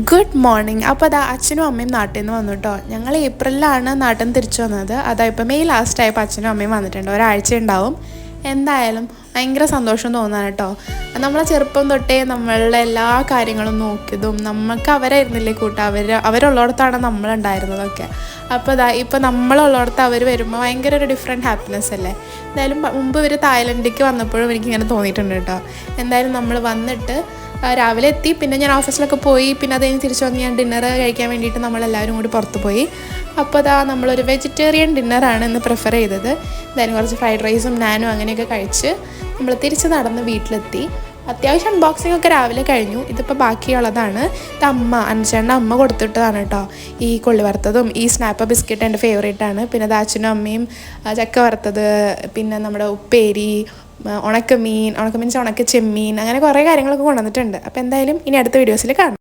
Good morning. അപ്പോൾ അതാ അച്ഛനും അമ്മയും നാട്ടിൽ നിന്ന് വന്നു കേട്ടോ. ഞങ്ങൾ ഏപ്രിലാണ് നാട്ടിൽ നിന്ന് തിരിച്ചു വന്നത്. അതാ ഇപ്പോൾ മെയ് ലാസ്റ്റായപ്പോൾ അച്ഛനും അമ്മയും വന്നിട്ടുണ്ട്. ഒരാഴ്ച ഉണ്ടാവും. എന്തായാലും ഭയങ്കര സന്തോഷം തോന്നാണ് കേട്ടോ. നമ്മളെ ചെറുപ്പം തൊട്ടേ നമ്മളുടെ എല്ലാ കാര്യങ്ങളും നോക്കിയതും നമുക്ക് അവരായിരുന്നില്ലേ കൂട്ടം. അവരുള്ളിടത്താണ് നമ്മളുണ്ടായിരുന്നതൊക്കെ. അപ്പോൾ അതാ ഇപ്പോൾ നമ്മളുള്ളിടത്ത് അവർ വരുമ്പോൾ ഭയങ്കര ഒരു ഡിഫറെൻറ്റ് ഹാപ്പിനെസ് അല്ലേ. എന്തായാലും മുമ്പ് ഇവർ തായ്ലൻഡിലേക്ക് വന്നപ്പോഴും എനിക്കിങ്ങനെ തോന്നിയിട്ടുണ്ട് കേട്ടോ. എന്തായാലും നമ്മൾ വന്നിട്ട് രാവിലെ എത്തി. പിന്നെ ഞാൻ ഓഫീസിലൊക്കെ പോയി. പിന്നെ അത് കഴിഞ്ഞ് തിരിച്ചു വന്ന് ഞാൻ ഡിന്നർ കഴിക്കാൻ വേണ്ടിയിട്ട് നമ്മളെല്ലാവരും കൂടി പുറത്ത് പോയി. അപ്പോൾ അതാ നമ്മളൊരു വെജിറ്റേറിയൻ ഡിന്നറാണ് ഇന്ന് പ്രിഫർ ചെയ്തത്. എന്തായാലും കുറച്ച് ഫ്രൈഡ് റൈസും നാനും അങ്ങനെയൊക്കെ കഴിച്ച് നമ്മൾ തിരിച്ച് നടന്ന് വീട്ടിലെത്തി. അത്യാവശ്യം അൺബോക്സിംഗ് ഒക്കെ രാവിലെ കഴിഞ്ഞു. ഇതിപ്പോൾ ബാക്കിയുള്ളതാണ്. ഇത് അനുചേട്ടൻ്റെ അമ്മ കൊടുത്തിട്ടതാണ് കേട്ടോ. ഈ കൊള്ളി വറുത്തതും ഈ സ്നാപ്പർ ബിസ്ക്കറ്റ് എൻ്റെ ഫേവറേറ്റാണ്. പിന്നെ അത് അച്ഛനും അമ്മയും ചക്ക വറുത്തത്, പിന്നെ നമ്മുടെ ഉപ്പേരി, ഉണക്ക മീൻസ് ഉണക്ക ചെമ്മീൻ, അങ്ങനെ കുറേ കാര്യങ്ങളൊക്കെ കൊണ്ടുവന്നിട്ടുണ്ട്. അപ്പോൾ എന്തായാലും ഇനി അടുത്ത വീഡിയോസിൽ കാണാം.